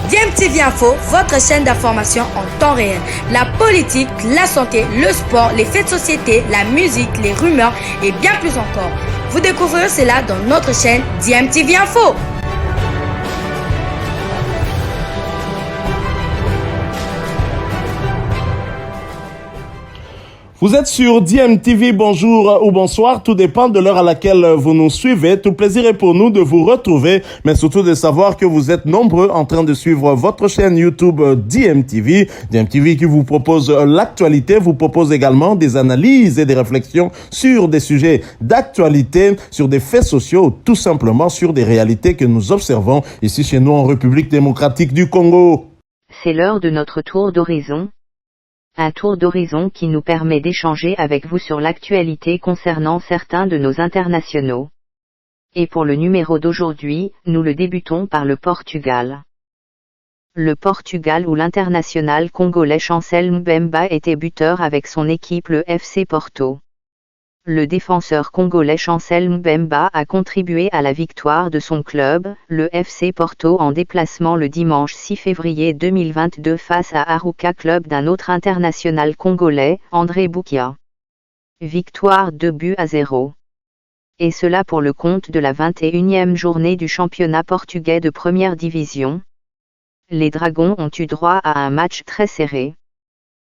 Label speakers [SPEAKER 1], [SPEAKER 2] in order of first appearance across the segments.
[SPEAKER 1] DMTV Info, votre chaîne d'information en temps réel. La politique, la santé, le sport, les faits de société, la musique, les rumeurs et bien plus encore. Vous découvrirez cela dans notre chaîne DMTV Info.
[SPEAKER 2] Vous êtes sur DMTV, bonjour ou bonsoir, tout dépend de l'heure à laquelle vous nous suivez. Tout plaisir est pour nous de vous retrouver, mais surtout de savoir que vous êtes nombreux en train de suivre votre chaîne YouTube DMTV. DMTV qui vous propose l'actualité, vous propose également des analyses et des réflexions sur des sujets d'actualité, sur des faits sociaux, tout simplement sur des réalités que nous observons ici chez nous en République démocratique du Congo.
[SPEAKER 3] C'est l'heure de notre tour d'horizon. Un tour d'horizon qui nous permet d'échanger avec vous sur l'actualité concernant certains de nos internationaux. Et pour le numéro d'aujourd'hui, nous le débutons par le Portugal. Le Portugal où l'international congolais Chancel Mbemba était buteur avec son équipe le FC Porto. Le défenseur congolais Chancel Mbemba a contribué à la victoire de son club, le FC Porto en déplacement le dimanche 6 février 2022 face à Arouca Club d'un autre international congolais, André Boukia. Victoire 2-0. Et cela pour le compte de la 21e journée du championnat portugais de première division. Les Dragons ont eu droit à un match très serré.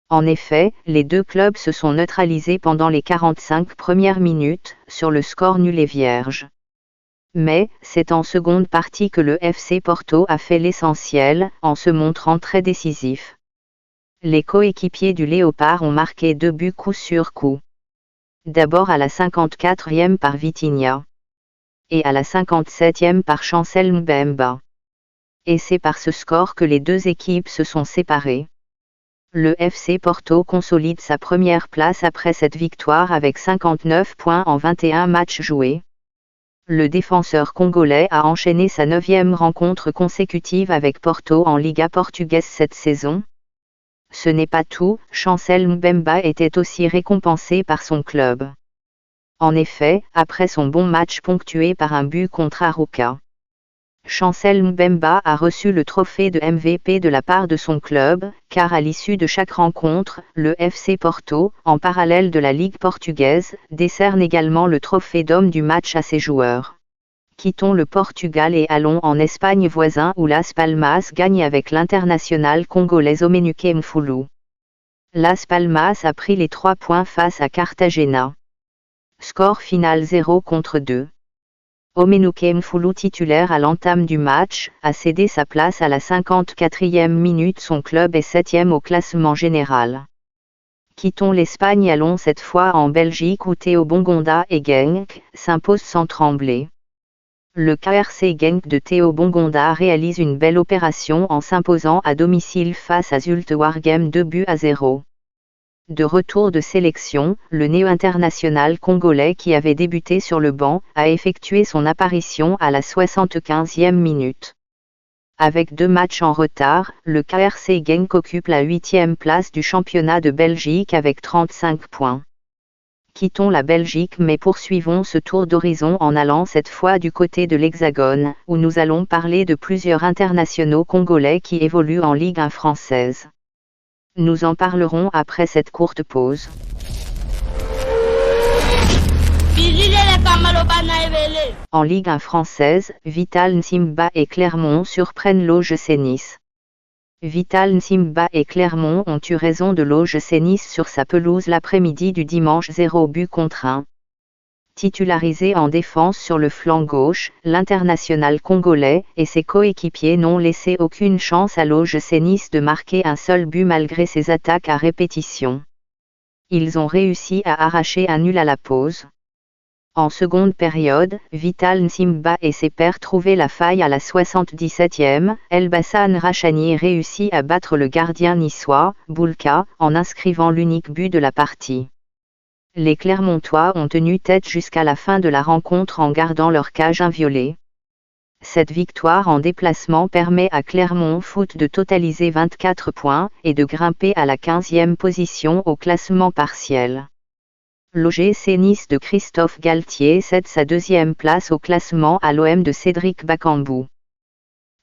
[SPEAKER 3] En effet, les deux clubs se sont neutralisés pendant les 45 premières minutes, sur le score nul et vierge. Mais, c'est en seconde partie que le FC Porto a fait l'essentiel, en se montrant très décisif. Les coéquipiers du Léopard ont marqué 2 buts coup sur coup. D'abord à la 54e par Vitinha. Et à la 57e par Chancel Mbemba. Et c'est par ce score que les deux équipes se sont séparées. Le FC Porto consolide sa première place après cette victoire avec 59 points en 21 matchs joués. Le défenseur congolais a enchaîné sa 9e rencontre consécutive avec Porto en Liga portugaise cette saison. Ce n'est pas tout, Chancel Mbemba était aussi récompensé par son club. En effet, après son bon match ponctué par un but contre Arouca, Chancel Mbemba a reçu le trophée de MVP de la part de son club, car à l'issue de chaque rencontre, le FC Porto, en parallèle de la Ligue portugaise, décerne également le trophée d'homme du match à ses joueurs. Quittons le Portugal et allons en Espagne voisin où Las Palmas gagne avec l'international congolais Omenuke Mfulu. Las Palmas a pris les 3 points face à Cartagena. Score final 0-2. Omenuke Mfulu titulaire à l'entame du match, a cédé sa place à la 54e minute. Son club est 7e au classement général. Quittons l'Espagne, allons cette fois en Belgique où Théo Bongonda et Genk s'imposent sans trembler. Le KRC Genk de Théo Bongonda réalise une belle opération en s'imposant à domicile face à Zulte Waregem 2-0. De retour de sélection, le néo-international congolais qui avait débuté sur le banc, a effectué son apparition à la 75e minute. Avec 2 matchs en retard, le KRC Genk occupe la 8e place du championnat de Belgique avec 35 points. Quittons la Belgique mais poursuivons ce tour d'horizon en allant cette fois du côté de l'Hexagone, où nous allons parler de plusieurs internationaux congolais qui évoluent en Ligue 1 française. Nous en parlerons après cette courte pause. En Ligue 1 française, Vital Nsimba et Clermont surprennent l'OGC Nice. Vital Nsimba et Clermont ont eu raison de l'OGC Nice sur sa pelouse l'après-midi du dimanche 0-1. Titularisé en défense sur le flanc gauche, l'international congolais et ses coéquipiers n'ont laissé aucune chance à l'OGC Nice de marquer un seul but malgré ses attaques à répétition. Ils ont réussi à arracher un nul à la pause. En seconde période, Vital Nsimba et ses pairs trouvaient la faille à la 77e, Elbassan Rachani réussit à battre le gardien niçois, Boulka, en inscrivant l'unique but de la partie. Les Clermontois ont tenu tête jusqu'à la fin de la rencontre en gardant leur cage inviolée. Cette victoire en déplacement permet à Clermont Foot de totaliser 24 points et de grimper à la 15e position au classement partiel. L'OGC Nice de Christophe Galtier cède sa 2e place au classement à l'OM de Cédric Bakambu.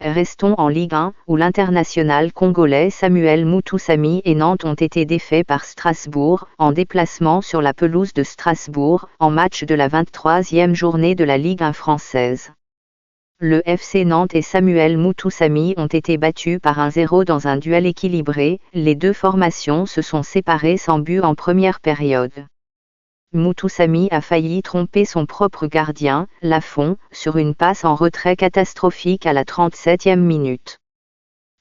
[SPEAKER 3] Restons en Ligue 1, où l'international congolais Samuel Mutusami et Nantes ont été défaits par Strasbourg, en déplacement sur la pelouse de Strasbourg, en match de la 23e journée de la Ligue 1 française. Le FC Nantes et Samuel Mutusami ont été battus par 1-0 dans un duel équilibré, les deux formations se sont séparées sans but en première période. Mutusami a failli tromper son propre gardien, Lafont, sur une passe en retrait catastrophique à la 37e minute.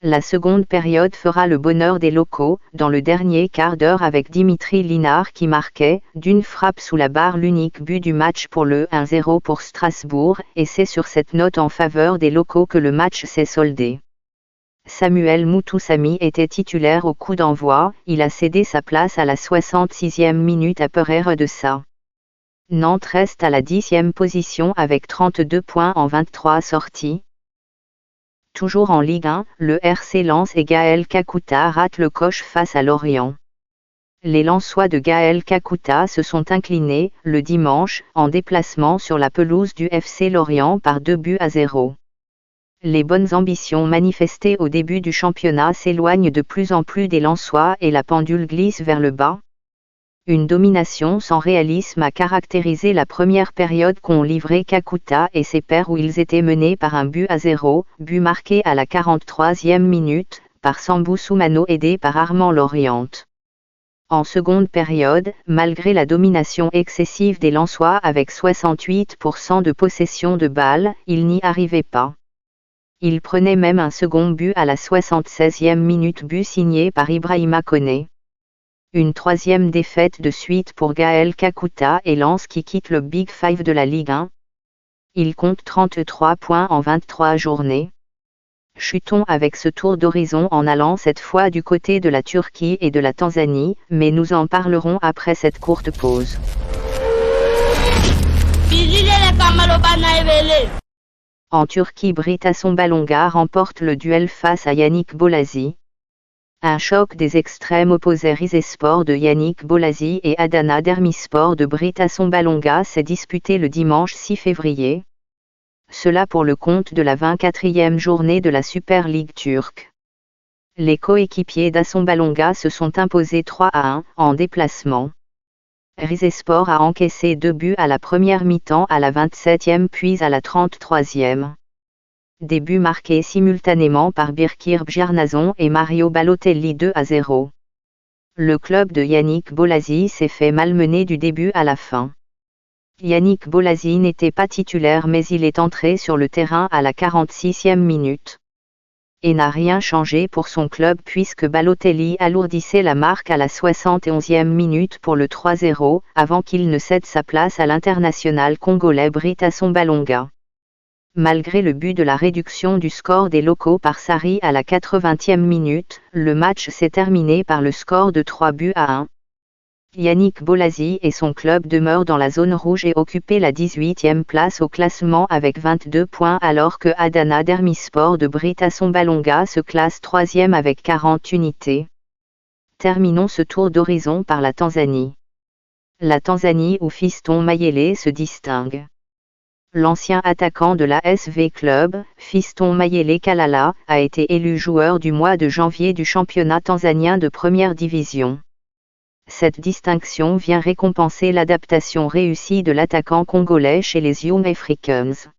[SPEAKER 3] La seconde période fera le bonheur des locaux, dans le dernier quart d'heure avec Dimitri Linard qui marquait, d'une frappe sous la barre l'unique but du match pour le 1-0 pour Strasbourg, et c'est sur cette note en faveur des locaux que le match s'est soldé. Samuel Mutusami était titulaire au coup d'envoi, il a cédé sa place à la 66e minute à Pereira de Sa. Nantes reste à la 10e position avec 32 points en 23 sorties. Toujours en Ligue 1, le RC Lens et Gaël Kakuta ratent le coche face à Lorient. Les Lensois de Gaël Kakuta se sont inclinés, le dimanche, en déplacement sur la pelouse du FC Lorient par 2-0. Les bonnes ambitions manifestées au début du championnat s'éloignent de plus en plus des Lensois et la pendule glisse vers le bas. Une domination sans réalisme a caractérisé la première période qu'ont livré Kakuta et ses pairs où ils étaient menés par 1-0, but marqué à la 43e minute, par Sambou Soumano aidé par Armand Lorient. En seconde période, malgré la domination excessive des Lensois avec 68% de possession de balles, ils n'y arrivaient pas. Il prenait même un second but à la 76e minute, but signé par Ibrahima Koné. Une troisième défaite de suite pour Gaël Kakuta et Lens qui quitte le Big Five de la Ligue 1. Il compte 33 points en 23 journées. Chutons avec ce tour d'horizon en allant cette fois du côté de la Turquie et de la Tanzanie, mais nous en parlerons après cette courte pause. En Turquie, Brita Sombalonga remporte le duel face à Yannick Bolazi. Un choc des extrêmes opposait Rizespor de Yannick Bolazi et Adana Demirspor de Brita Sombalonga s'est disputé le dimanche 6 février. Cela pour le compte de la 24e journée de la Super League turque. Les coéquipiers d'Asombalonga se sont imposés 3-1 en déplacement. Rizespor a encaissé 2 buts à la première mi-temps à la 27e puis à la 33e. Des buts marqués simultanément par Birkir Bjarnason et Mario Balotelli 2-0. Le club de Yannick Bolazi s'est fait malmener du début à la fin. Yannick Bolazi n'était pas titulaire mais il est entré sur le terrain à la 46e minute. Et n'a rien changé pour son club puisque Balotelli alourdissait la marque à la 71e minute pour le 3-0, avant qu'il ne cède sa place à l'international congolais Brita Sombalonga. Malgré le but de la réduction du score des locaux par Sarri à la 80e minute, le match s'est terminé par le score de 3-1. Yannick Bolazi et son club demeurent dans la zone rouge et occupent la 18e place au classement avec 22 points alors que Adana Demirspor de Brita Sombalonga se classe 3e avec 40 unités. Terminons ce tour d'horizon par la Tanzanie. La Tanzanie où Fiston Mayele se distingue. L'ancien attaquant de la SV Club, Fiston Mayele Kalala, a été élu joueur du mois de janvier du championnat tanzanien de première division. Cette distinction vient récompenser l'adaptation réussie de l'attaquant congolais chez les Young Africans.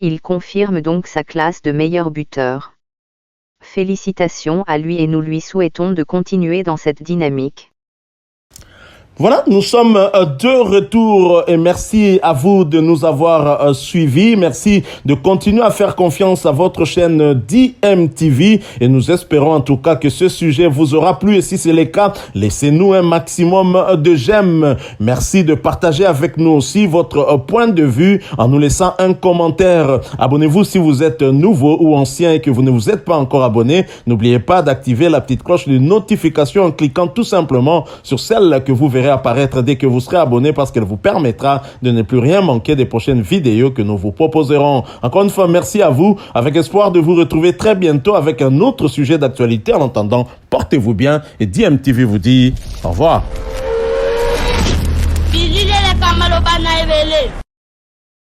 [SPEAKER 3] Il confirme donc sa classe de meilleur buteur. Félicitations à lui et nous lui souhaitons de continuer dans cette dynamique.
[SPEAKER 2] Voilà, nous sommes de retour et merci à vous de nous avoir suivis. Merci de continuer à faire confiance à votre chaîne DMTV et nous espérons en tout cas que ce sujet vous aura plu et si c'est le cas, laissez-nous un maximum de j'aime. Merci de partager avec nous aussi votre point de vue en nous laissant un commentaire. Abonnez-vous si vous êtes nouveau ou ancien et que vous ne vous êtes pas encore abonné. N'oubliez pas d'activer la petite cloche de notification en cliquant tout simplement sur celle que vous verrez apparaître dès que vous serez abonné parce qu'elle vous permettra de ne plus rien manquer des prochaines vidéos que nous vous proposerons. Encore une fois, merci à vous, avec espoir de vous retrouver très bientôt avec un autre sujet d'actualité. En attendant, portez-vous bien et DMTV vous dit au revoir.